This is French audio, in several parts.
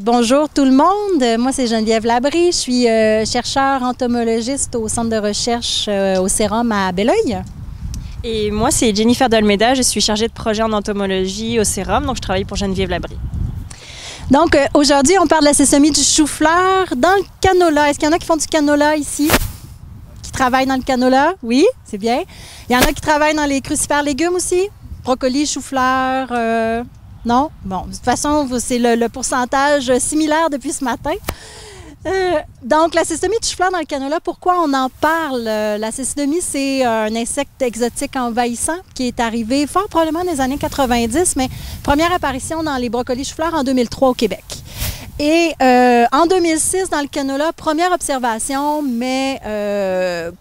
Bonjour tout le monde, moi c'est Geneviève Labrie, je suis chercheure entomologiste au centre de recherche au Sérum à Belleuil. Et moi c'est Jennifer D'Almeida, je suis chargée de projet en entomologie au Sérum, donc je travaille pour Geneviève Labrie. Donc aujourd'hui on parle de la sésomie du chou-fleur dans le canola. Est-ce qu'il y en a qui font du canola ici? Qui travaillent dans le canola? Oui, c'est bien. Il y en a qui travaillent dans les crucifères légumes aussi? Brocoli, chou-fleur, non? Bon, de toute façon, c'est le pourcentage similaire depuis ce matin. Donc, la sésomie du chou-fleur dans le canola, pourquoi on en parle? La sésomie, c'est un insecte exotique envahissant qui est arrivé fort probablement dans les années 90, mais première apparition dans les brocolis chou-fleur en 2003 au Québec. Et en 2006, dans le canola, première observation, mais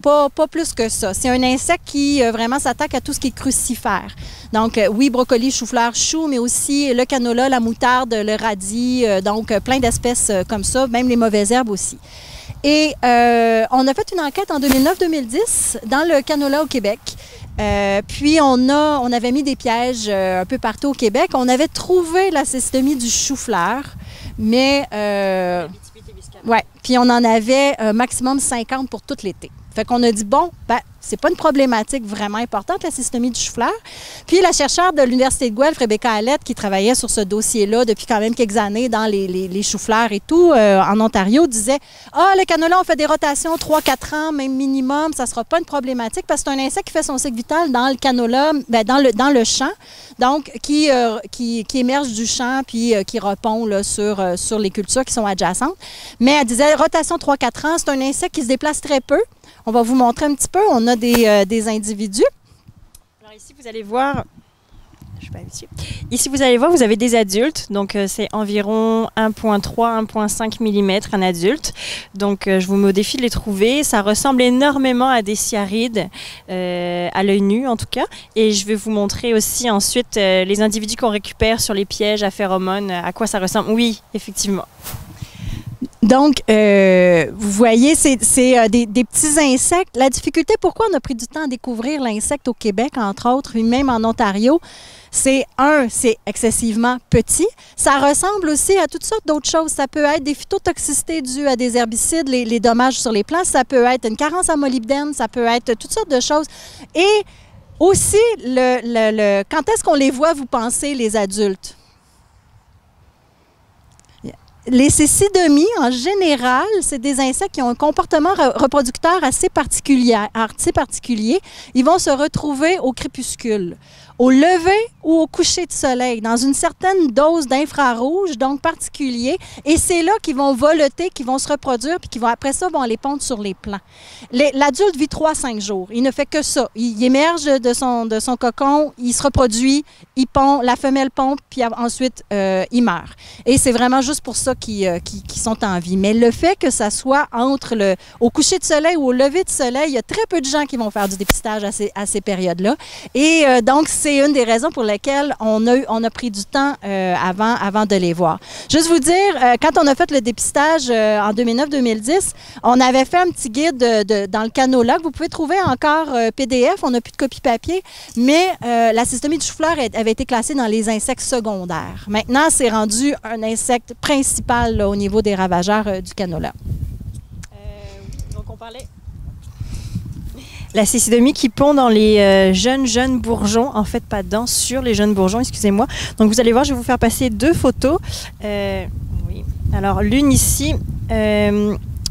pas plus que ça. C'est un insecte qui vraiment s'attaque à tout ce qui est crucifère. Donc, oui, brocoli, chou-fleur, chou, mais aussi le canola, la moutarde, le radis, donc plein d'espèces comme ça, même les mauvaises herbes aussi. Et on a fait une enquête en 2009-2010 dans le canola au Québec. Puis on avait mis des pièges un peu partout au Québec. On avait trouvé la sésomie du chou-fleur, mais ouais, puis on en avait maximum 50 pour tout l'été. Fait qu'on a dit, bon, ben, c'est pas une problématique vraiment importante, la sésomie du chou-fleur. Puis la chercheure de l'Université de Guelph, Rebecca Hallett, qui travaillait sur ce dossier-là depuis quand même quelques années dans les choux-fleurs et tout, en Ontario, disait, ah, le canola, on fait des rotations 3-4 ans, même minimum, ça sera pas une problématique parce que c'est un insecte qui fait son cycle vital dans le canola, ben, dans le champ, donc qui émerge du champ puis qui répond là, sur les cultures qui sont adjacentes. Mais elle disait, rotation 3-4 ans, c'est un insecte qui se déplace très peu. On va vous montrer un petit peu. On a des individus. Alors ici, vous allez voir, je sais pas ici vous allez voir, vous avez des adultes. Donc, c'est environ 1,3, 1,5 mm un adulte. Donc, je vous mets au défi de les trouver. Ça ressemble énormément à des cyarides, à l'œil nu en tout cas. Et je vais vous montrer aussi ensuite les individus qu'on récupère sur les pièges à phéromones, à quoi ça ressemble. Oui, effectivement. Donc, vous voyez, c'est des petits insectes. La difficulté, pourquoi on a pris du temps à découvrir l'insecte au Québec, entre autres, et même en Ontario, c'est excessivement petit. Ça ressemble aussi à toutes sortes d'autres choses. Ça peut être des phytotoxicités dues à des herbicides, les dommages sur les plants. Ça peut être une carence en molybdène. Ça peut être toutes sortes de choses. Et aussi, quand est-ce qu'on les voit, vous pensez, les adultes? Les cécidomies, en général, c'est des insectes qui ont un comportement reproducteur assez particulier. Ils vont se retrouver au crépuscule, au lever ou au coucher de soleil, dans une certaine dose d'infrarouge, donc particulier. Et c'est là qu'ils vont voleter, qu'ils vont se reproduire, puis après ça, vont aller pondre sur les plants. L'adulte vit 3-5 jours. Il ne fait que ça. Il émerge de son cocon, il se reproduit, il pond, la femelle pond, puis ensuite, il meurt. Et c'est vraiment juste pour ça qui sont en vie. Mais le fait que ça soit au coucher de soleil ou au lever de soleil, il y a très peu de gens qui vont faire du dépistage à ces périodes-là. Et donc, c'est une des raisons pour lesquelles on a pris du temps avant de les voir. Juste vous dire, quand on a fait le dépistage en 2009-2010, on avait fait un petit guide dans le canola que vous pouvez trouver encore PDF. On n'a plus de copie papier, mais la sésomie du chou-fleur avait été classée dans les insectes secondaires. Maintenant, c'est rendu un insecte principal là, au niveau des ravageurs du canola. Oui, donc on parlait... La cécidomie qui pond dans les jeunes bourgeons, en fait pas dedans, sur les jeunes bourgeons, excusez-moi. Donc vous allez voir, je vais vous faire passer deux photos. Oui. Alors l'une ici,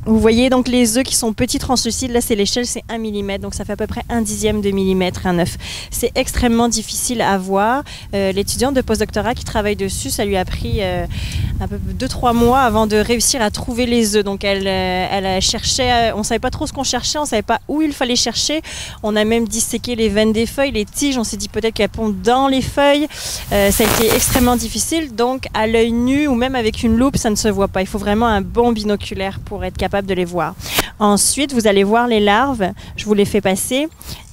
vous voyez donc les œufs qui sont petits translucides, là c'est l'échelle, c'est 1 mm, donc ça fait à peu près 1/10 de millimètre un œuf. C'est extrêmement difficile à voir. L'étudiante de postdoctorat qui travaille dessus, ça lui a pris un peu 2-3 mois avant de réussir à trouver les œufs. Donc elle cherchait, on ne savait pas trop ce qu'on cherchait, on ne savait pas où il fallait chercher. On a même disséqué les veines des feuilles, les tiges, on s'est dit peut-être qu'elles pondent dans les feuilles. Ça a été extrêmement difficile, donc à l'œil nu ou même avec une loupe, ça ne se voit pas. Il faut vraiment un bon binoculaire pour être capable de les voir. Ensuite, vous allez voir les larves. Je vous les fais passer.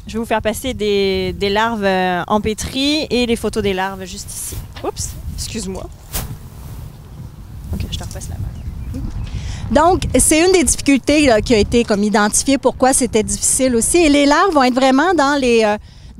Je vais vous faire passer des larves empêtrées et les photos des larves juste ici. Oups, excuse-moi. Ok, je te repasse la main. Donc, c'est une des difficultés là, qui a été comme identifiée, pourquoi c'était difficile aussi. Et les larves vont être vraiment dans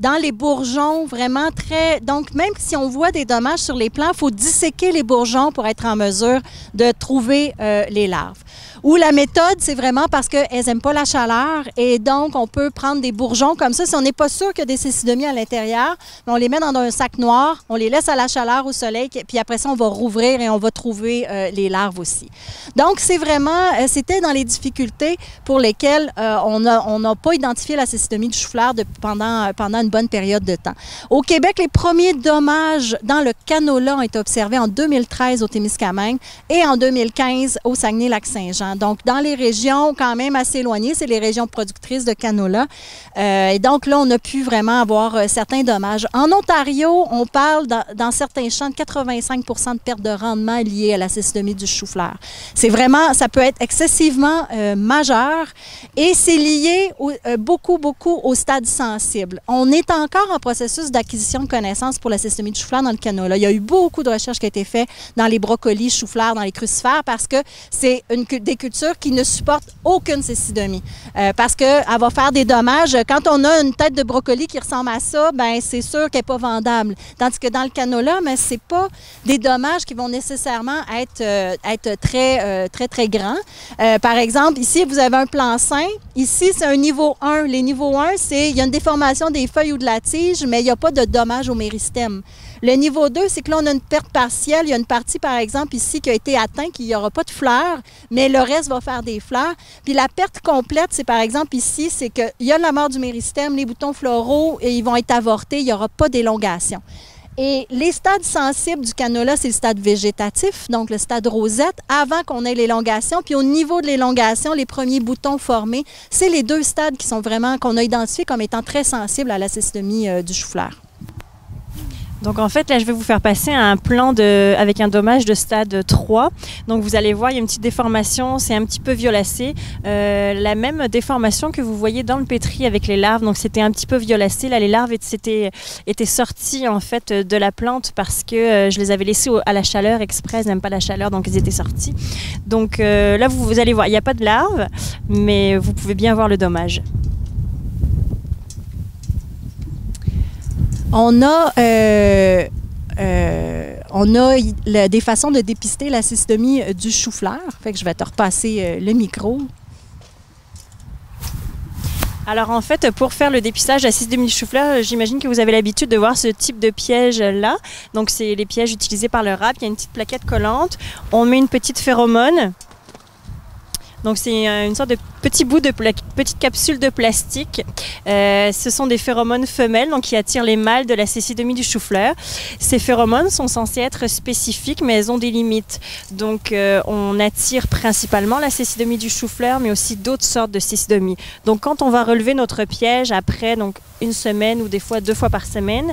Dans les bourgeons, vraiment très... Donc, même si on voit des dommages sur les plants, il faut disséquer les bourgeons pour être en mesure de trouver les larves. Ou la méthode, c'est vraiment parce qu'elles n'aiment pas la chaleur et donc on peut prendre des bourgeons comme ça. Si on n'est pas sûr qu'il y a des cécidomies à l'intérieur, on les met dans un sac noir, on les laisse à la chaleur, au soleil, puis après ça, on va rouvrir et on va trouver les larves aussi. Donc, c'est vraiment, c'était dans les difficultés pour lesquelles on n'a pas identifié la cécidomie du chou-fleur pendant une bonne période de temps. Au Québec, les premiers dommages dans le canola ont été observés en 2013 au Témiscamingue et en 2015 au Saguenay-Lac-Saint-Jean. Donc, dans les régions quand même assez éloignées, c'est les régions productrices de canola. Et donc, là, on a pu vraiment avoir certains dommages. En Ontario, on parle dans certains champs de 85 % de perte de rendement liée à la cécidomie du chou-fleur. C'est vraiment, ça peut être excessivement majeur et c'est lié beaucoup au stade sensible. On est encore en processus d'acquisition de connaissances pour la cécidomie du chou-fleur dans le canola. Il y a eu beaucoup de recherches qui ont été faites dans les brocolis, chou-fleur, dans les crucifères parce que c'est des cultures qui ne supportent aucune cécidomie parce qu'elle va faire des dommages. Quand on a une tête de brocoli qui ressemble à ça, ben c'est sûr qu'elle n'est pas vendable. Tandis que dans le canola, ce n'est pas des dommages qui vont nécessairement être très grands. Par exemple, ici, vous avez un plant sain. Ici, c'est un niveau 1. Les niveaux 1, il y a une déformation des feuilles ou de la tige, mais il n'y a pas de dommage au méristème. Le niveau 2, c'est que là, on a une perte partielle. Il y a une partie, par exemple, ici, qui a été atteinte, qu'il n'y aura pas de fleurs, mais le reste va faire des fleurs. Puis la perte complète, c'est par exemple ici, c'est qu'il y a la mort du méristème, les boutons floraux, et ils vont être avortés, il n'y aura pas d'élongation. Et les stades sensibles du canola, c'est le stade végétatif, donc le stade rosette, avant qu'on ait l'élongation. Puis au niveau de l'élongation, les premiers boutons formés, c'est les deux stades qui sont vraiment, qu'on a identifiés comme étant très sensibles à la cécidomie du chou-fleur. Donc en fait, là, je vais vous faire passer un plan avec un dommage de stade 3. Donc vous allez voir, il y a une petite déformation, c'est un petit peu violacé. La même déformation que vous voyez dans le pétri avec les larves. Donc c'était un petit peu violacé. Là, les larves étaient sorties en fait de la plante parce que je les avais laissées à la chaleur exprès. Elles n'aiment pas la chaleur, donc ils étaient sortis. Donc là, vous allez voir, il n'y a pas de larves, mais vous pouvez bien voir le dommage. On a des façons de dépister la cécidomie du chou-fleur. Fait que je vais te repasser le micro. Alors en fait, pour faire le dépistage de la cécidomie du chou-fleur, j'imagine que vous avez l'habitude de voir ce type de piège-là. Donc c'est les pièges utilisés par le RAP. Il y a une petite plaquette collante. On met une petite phéromone. Donc c'est une sorte de petit bout de petite capsule de plastique. Ce sont des phéromones femelles donc qui attirent les mâles de la cécidomie du chou-fleur. Ces phéromones sont censées être spécifiques mais elles ont des limites. Donc on attire principalement la cécidomie du chou-fleur mais aussi d'autres sortes de cécidomie. Donc quand on va relever notre piège après donc une semaine ou des fois 2 fois par semaine,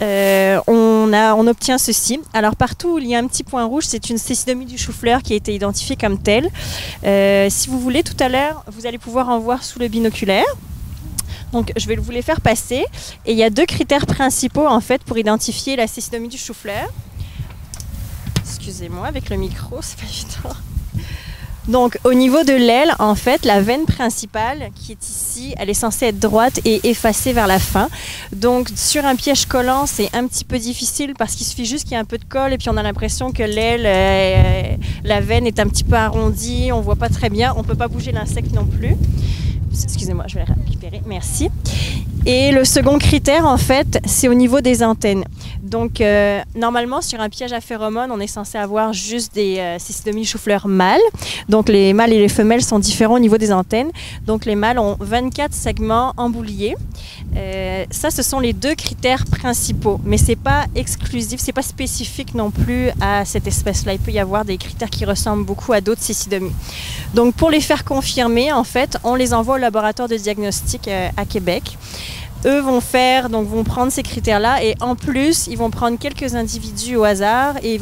on obtient ceci. Alors partout où il y a un petit point rouge, c'est une cécidomie du chou-fleur qui a été identifiée comme telle. Si vous voulez, tout à l'heure, vous allez pouvoir en voir sous le binoculaire. Donc, je vais vous les faire passer. Et il y a 2 critères principaux, en fait, pour identifier la cécidomie du chou-fleur. Excusez-moi, avec le micro, c'est pas évident. Donc, au niveau de l'aile, en fait, la veine principale qui est ici, elle est censée être droite et effacée vers la fin. Donc, sur un piège collant, c'est un petit peu difficile parce qu'il suffit juste qu'il y ait un peu de colle et puis on a l'impression que l'aile, la veine est un petit peu arrondie, on voit pas très bien, on peut pas bouger l'insecte non plus. Excusez-moi, je vais la récupérer, merci. Et le second critère, en fait, c'est au niveau des antennes. Donc, normalement, sur un piège à phéromones, on est censé avoir juste des cécidomies chou-fleur mâles. Donc, les mâles et les femelles sont différents au niveau des antennes. Donc, les mâles ont 24 segments embouliés. Ça, ce sont les 2 critères principaux. Mais ce n'est pas exclusif, ce n'est pas spécifique non plus à cette espèce-là. Il peut y avoir des critères qui ressemblent beaucoup à d'autres cécidomies. Donc, pour les faire confirmer, en fait, on les envoie au laboratoire de diagnostic à Québec. Eux vont prendre ces critères-là et en plus, ils vont prendre quelques individus au hasard et ils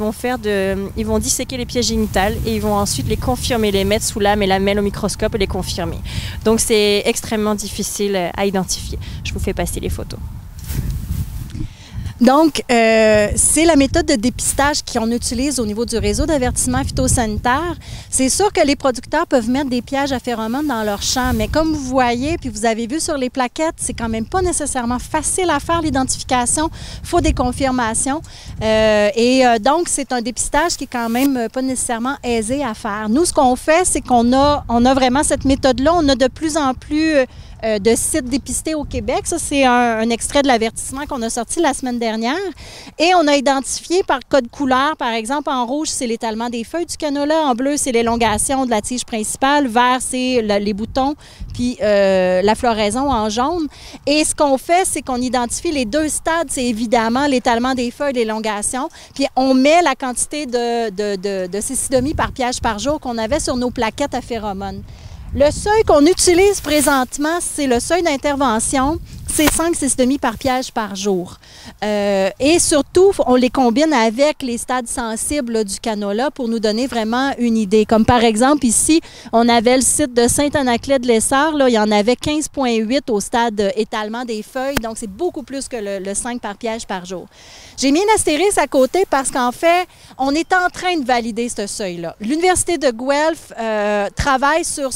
vont disséquer les pièges génitales et ils vont ensuite les confirmer, les mettre sous lame et lamelle au microscope et les confirmer. Donc c'est extrêmement difficile à identifier. Je vous fais passer les photos. Donc, c'est la méthode de dépistage qu'on utilise au niveau du réseau d'avertissement phytosanitaire. C'est sûr que les producteurs peuvent mettre des pièges à phéromones dans leur champ, mais comme vous voyez, puis vous avez vu sur les plaquettes, c'est quand même pas nécessairement facile à faire l'identification. Il faut des confirmations. Donc, c'est un dépistage qui est quand même pas nécessairement aisé à faire. Nous, ce qu'on fait, c'est qu'on a vraiment cette méthode-là. On a de plus en plus de sites dépistés au Québec. Ça, c'est un extrait de l'avertissement qu'on a sorti la semaine dernière. Et on a identifié par code couleur, par exemple, en rouge, c'est l'étalement des feuilles du canola, en bleu, c'est l'élongation de la tige principale, vert, c'est les boutons, puis la floraison en jaune. Et ce qu'on fait, c'est qu'on identifie les deux stades, c'est évidemment l'étalement des feuilles, l'élongation, puis on met la quantité de cécidomie par piège par jour qu'on avait sur nos plaquettes à phéromones. Le seuil qu'on utilise présentement, c'est le seuil d'intervention. C'est 5 cécidomies par piège par jour. Et surtout, on les combine avec les stades sensibles là, du canola pour nous donner vraiment une idée. Comme par exemple, ici, on avait le site de Saint-Anaclet-de-Lessard. Là, il y en avait 15,8 au stade étalement des feuilles. Donc, c'est beaucoup plus que le 5 par piège par jour. J'ai mis une astérisque à côté parce qu'en fait, on est en train de valider ce seuil-là. L'Université de Guelph travaille sur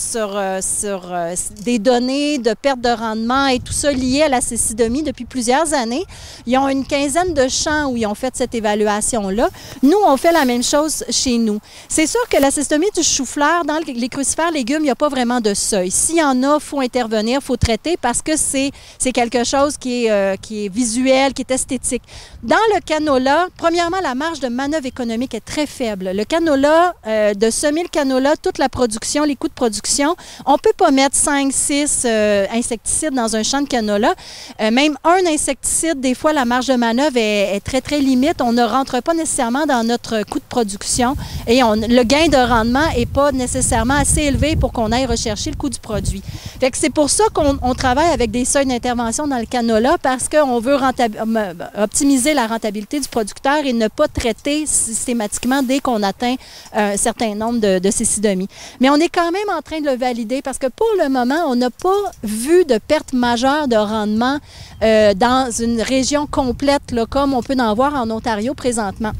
des données de perte de rendement et tout ça lié à la cécidomie depuis plusieurs années. Ils ont une quinzaine de champs où ils ont fait cette évaluation-là. Nous, on fait la même chose chez nous. C'est sûr que la cécidomie du chou-fleur, dans les crucifères légumes, il n'y a pas vraiment de seuil. S'il y en a, il faut intervenir, il faut traiter parce que c'est quelque chose qui est visuel, qui est esthétique. Dans le canola, premièrement, la marge de manœuvre économique est très faible. Le canola, de semer le canola, toute la production, les coûts de production, on ne peut pas mettre 5-6 insecticides dans un champ de canola. Même un insecticide, des fois, la marge de manœuvre est très, très limite. On ne rentre pas nécessairement dans notre coût de production et le gain de rendement n'est pas nécessairement assez élevé pour qu'on aille rechercher le coût du produit. Fait que c'est pour ça qu'on travaille avec des seuils d'intervention dans le canola parce qu'on veut optimiser la rentabilité du producteur et ne pas traiter systématiquement dès qu'on atteint un certain nombre de cécidomies. Mais on est quand même en train de le valider parce que pour le moment, on n'a pas vu de perte majeure de rendement dans une région complète, là, comme on peut en voir en Ontario présentement.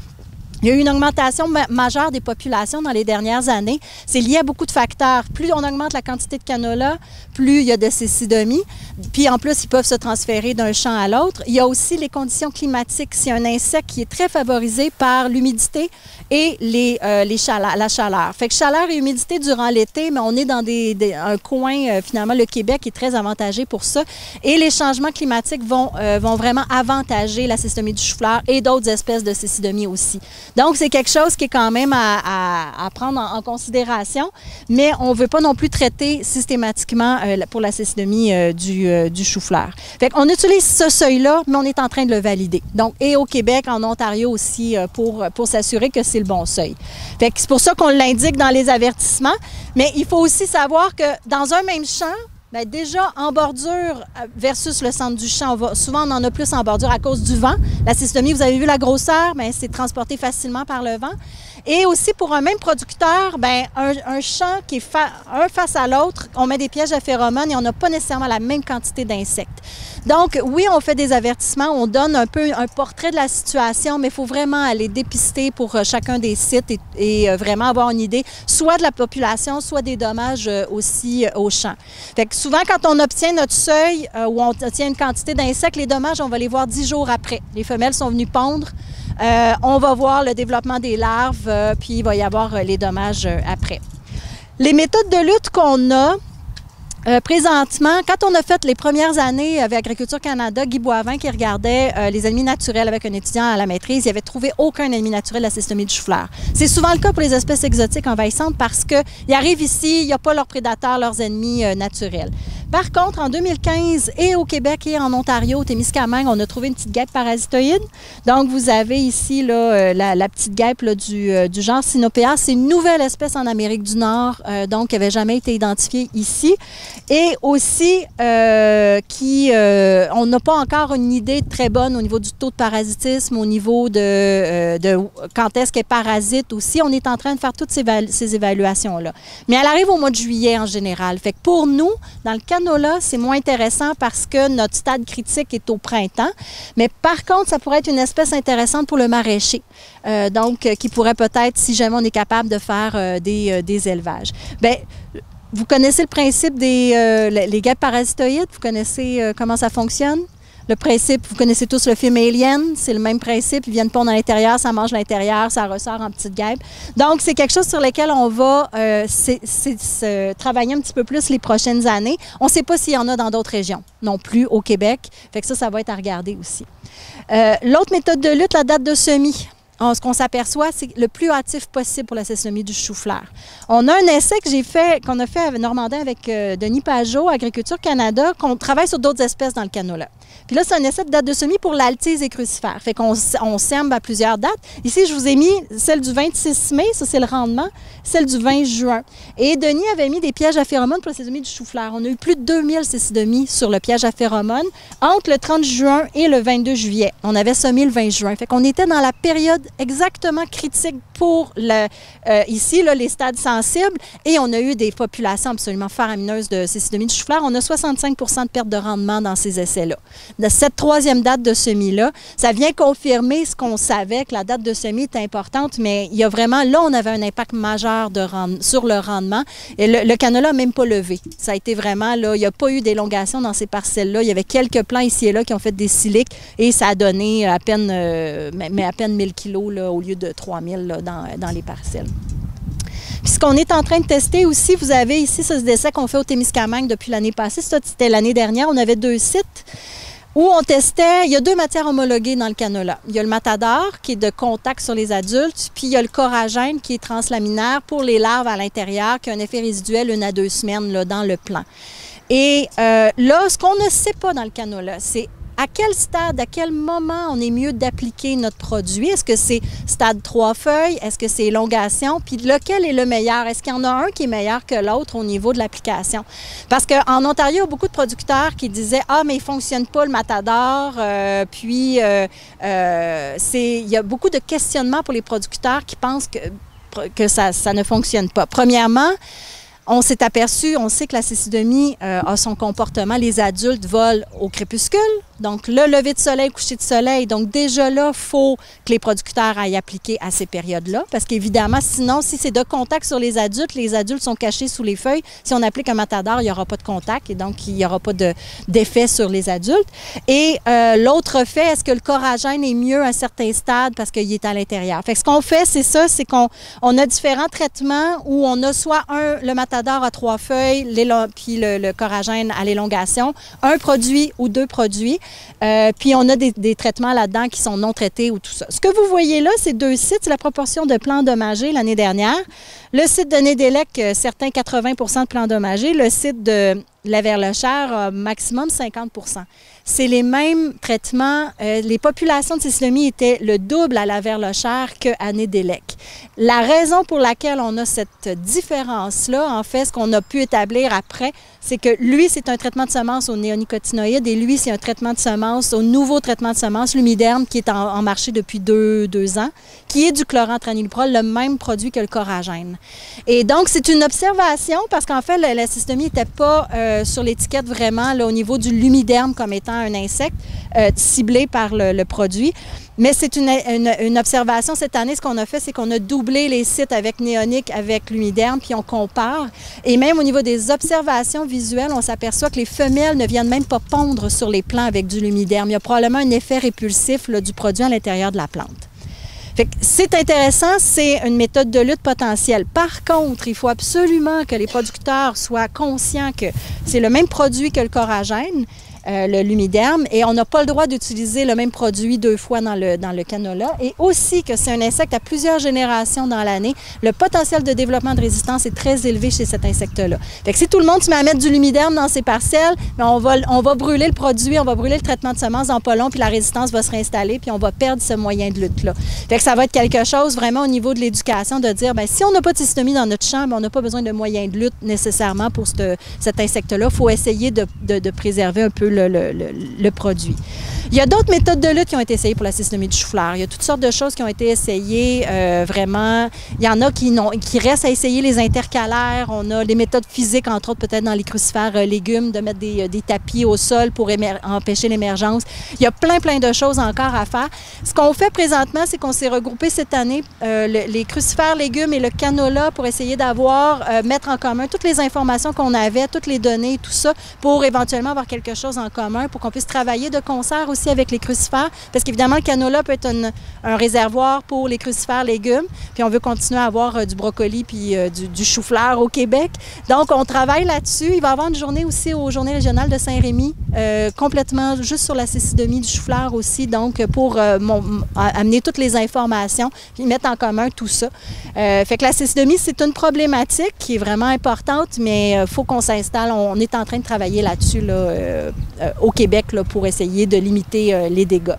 Il y a eu une augmentation majeure des populations dans les dernières années. C'est lié à beaucoup de facteurs. Plus on augmente la quantité de canola, plus il y a de cécidomie. Puis en plus, ils peuvent se transférer d'un champ à l'autre. Il y a aussi les conditions climatiques. C'est un insecte qui est très favorisé par l'humidité et la chaleur. Fait que chaleur et humidité durant l'été, mais on est dans un coin, finalement, le Québec est très avantagé pour ça. Et les changements climatiques vont vraiment avantager la cécidomie du chou-fleur et d'autres espèces de cécidomie aussi. Donc, c'est quelque chose qui est quand même à prendre en considération, mais on ne veut pas non plus traiter systématiquement pour la cécidomie du chou-fleur. Fait qu'on utilise ce seuil-là, mais on est en train de le valider. Donc, et au Québec, en Ontario aussi, pour s'assurer que c'est le bon seuil. Fait que c'est pour ça qu'on l'indique dans les avertissements, mais il faut aussi savoir que dans un même champ, bien, déjà, en bordure versus le centre du champ, souvent on en a plus en bordure à cause du vent. La cécidomie, vous avez vu la grosseur, bien, c'est transporté facilement par le vent. Et aussi, pour un même producteur, bien, un champ qui est un face à l'autre, on met des pièges à phéromones et on n'a pas nécessairement la même quantité d'insectes. Donc, oui, on fait des avertissements, on donne un peu un portrait de la situation, mais il faut vraiment aller dépister pour chacun des sites et vraiment avoir une idée, soit de la population, soit des dommages aussi au champ. Fait que souvent, quand on obtient notre seuil ou on obtient une quantité d'insectes, les dommages, on va les voir 10 jours après. Les femelles sont venues pondre. On va voir le développement des larves, puis il va y avoir les dommages après. Les méthodes de lutte qu'on a présentement, quand on a fait les premières années avec Agriculture Canada, Guy Boivin qui regardait les ennemis naturels avec un étudiant à la maîtrise, il avait trouvé aucun ennemi naturel à la cécidomie du chou-fleur. C'est souvent le cas pour les espèces exotiques envahissantes parce qu'ils arrivent ici, il n'y a pas leurs prédateurs, leurs ennemis naturels. Par contre, en 2015, et au Québec et en Ontario, au Témiscamingue, on a trouvé une petite guêpe parasitoïde. Donc, vous avez ici là, la petite guêpe là, du genre Sinopea. C'est une nouvelle espèce en Amérique du Nord, donc qui n'avait jamais été identifiée ici. Et aussi, on n'a pas encore une idée très bonne au niveau du taux de parasitisme, au niveau de quand est-ce qu'elle parasite aussi. On est en train de faire toutes ces évaluations-là. Mais elle arrive au mois de juillet en général. Fait que pour nous, dans le cas canola, c'est moins intéressant parce que notre stade critique est au printemps. Mais par contre, ça pourrait être une espèce intéressante pour le maraîcher. Donc, qui pourrait peut-être, si jamais on est capable de faire des élevages. Bien, vous connaissez le principe les guêpes parasitoïdes? Vous connaissez comment ça fonctionne? Le principe, vous connaissez tous le film Alien, c'est le même principe. Ils viennent pondre à l'intérieur, ça mange l'intérieur, ça ressort en petites guêpes. Donc, c'est quelque chose sur lequel on va travailler un petit peu plus les prochaines années. On ne sait pas s'il y en a dans d'autres régions non plus au Québec. Fait que ça va être à regarder aussi. L'autre méthode de lutte, la date de semis. Ce qu'on s'aperçoit, c'est le plus hâtif possible pour la sesomie du chou-fleur. On a un essai qu'on a fait à Normandin avec Denis Pajot, Agriculture Canada, qu'on travaille sur d'autres espèces dans le canola. Puis là, c'est un essai de date de semis pour l'altise et crucifère. Fait qu'on sème à plusieurs dates. Ici, je vous ai mis celle du 26 mai, ça c'est le rendement, celle du 20 juin. Et Denis avait mis des pièges à phéromones pour la sesomie du chou-fleur. On a eu plus de 2000 cécidomies sur le piège à phéromones entre le 30 juin et le 22 juillet. On avait semé le 20 juin. Fait qu'on était dans la période exactement critique pour ici, là, les stades sensibles. Et on a eu des populations absolument faramineuses de cécidomies du chou-fleur. On a 65 de perte de rendement dans ces essais-là. De cette troisième date de semis-là, ça vient confirmer ce qu'on savait, que la date de semis est importante, mais il y a vraiment, là, on avait un impact majeur sur le rendement. Et le canola n'a même pas levé. Ça a été vraiment, là, il n'y a pas eu d'élongation dans ces parcelles-là. Il y avait quelques plants ici et là qui ont fait des siliques et ça a donné à peine, à peine 1000 kilos là, au lieu de 3000 là, dans les parcelles. Puis ce qu'on est en train de tester aussi, vous avez ici ce essai qu'on fait au Témiscamingue depuis l'année passée. Ça, c'était l'année dernière. On avait 2 sites où on testait, il y a 2 matières homologuées dans le canola. Il y a le matador, qui est de contact sur les adultes, puis il y a le coragène, qui est translaminaire pour les larves à l'intérieur, qui a un effet résiduel 1 à 2 semaines là, dans le plant. Et là, ce qu'on ne sait pas dans le canola, c'est à quel stade, à quel moment on est mieux d'appliquer notre produit? Est-ce que c'est stade 3 feuilles? Est-ce que c'est élongation? Puis lequel est le meilleur? Est-ce qu'il y en a un qui est meilleur que l'autre au niveau de l'application? Parce qu'en Ontario, il y a beaucoup de producteurs qui disaient « Ah, mais il ne fonctionne pas le matador. » il y a beaucoup de questionnements pour les producteurs qui pensent que ça ne fonctionne pas. Premièrement, on s'est aperçu, on sait que la cécidomie a son comportement. Les adultes volent au crépuscule, donc le lever de soleil, coucher de soleil. Donc déjà là, il faut que les producteurs aillent appliquer à ces périodes-là, parce qu'évidemment, sinon, si c'est de contact sur les adultes sont cachés sous les feuilles. Si on applique un matador, il n'y aura pas de contact et donc il n'y aura pas d'effet sur les adultes. Et l'autre fait, est-ce que le coragène est mieux à un certain stade parce qu'il est à l'intérieur? Fait que ce qu'on fait, c'est ça, c'est qu'on a différents traitements où on a soit le matador à 3 feuilles, puis le coragène à l'élongation, un produit ou 2 produits. Puis on a des traitements là-dedans qui sont non traités ou tout ça. Ce que vous voyez là, c'est 2 sites, c'est la proportion de plants endommagés l'année dernière. Le site de Nédélec, certains 80 de plants endommagés. Le site de la Verlechère, maximum 50 %. C'est les mêmes traitements. Les populations de cécidomie étaient le double à la Verlechère qu'à Nédélec. La raison pour laquelle on a cette différence-là, en fait, ce qu'on a pu établir après, c'est que lui, c'est un traitement de semences aux néonicotinoïdes et lui, c'est un traitement de semences, au nouveau traitement de semences, l'Humiderm, qui est en marché depuis 2 ans, qui est du chlorantraniliprol, le même produit que le coragène. Et donc, c'est une observation parce qu'en fait, la cécidomie n'était pas sur l'étiquette vraiment là, au niveau du Lumiderm comme étant un insecte ciblé par le produit. Mais c'est une observation cette année. Ce qu'on a fait, c'est qu'on a doublé les sites avec néonique, avec l'Humiderm, puis on compare. Et même au niveau des observations visuelles, on s'aperçoit que les femelles ne viennent même pas pondre sur les plants avec du Lumiderm. Il y a probablement un effet répulsif là, du produit à l'intérieur de la plante. C'est intéressant, c'est une méthode de lutte potentielle. Par contre, il faut absolument que les producteurs soient conscients que c'est le même produit que le coragène, le Lumiderm, et on n'a pas le droit d'utiliser le même produit 2 fois dans le canola, et aussi que c'est un insecte à plusieurs générations dans l'année. Le potentiel de développement de résistance est très élevé chez cet insecte-là. Fait que si tout le monde se met à mettre du Lumiderm dans ses parcelles, bien on va brûler le produit, on va brûler le traitement de semences dans pas long, puis la résistance va se réinstaller, puis on va perdre ce moyen de lutte-là. Fait que ça va être quelque chose vraiment au niveau de l'éducation, de dire, bien, si on n'a pas de cécidomie dans notre champ, bien, on n'a pas besoin de moyens de lutte nécessairement pour cet insecte-là. Il faut essayer de préserver un peu le produit. Il y a d'autres méthodes de lutte qui ont été essayées pour la cystodémie du chou-fleur. Il y a toutes sortes de choses qui ont été essayées vraiment. Il y en a qui restent à essayer les intercalaires. On a des méthodes physiques, entre autres peut-être dans les crucifères légumes, de mettre des tapis au sol pour empêcher l'émergence. Il y a plein de choses encore à faire. Ce qu'on fait présentement, c'est qu'on s'est regroupé cette année les crucifères légumes et le canola pour essayer mettre en commun toutes les informations qu'on avait, toutes les données et tout ça, pour éventuellement avoir quelque chose en commun, pour qu'on puisse travailler de concert aussi avec les crucifères, parce qu'évidemment, le canola peut être un réservoir pour les crucifères légumes, puis on veut continuer à avoir du brocoli puis du chou-fleur au Québec. Donc, on travaille là-dessus. Il va y avoir une journée aussi aux Journées régionales de Saint-Rémy, complètement juste sur la cystodémie du chou-fleur aussi, donc pour amener toutes les informations, puis mettre en commun tout ça. Fait que la cystodémie, c'est une problématique qui est vraiment importante, mais il faut qu'on s'installe. On est en train de travailler là-dessus là, au Québec là, pour essayer de limiter les dégâts.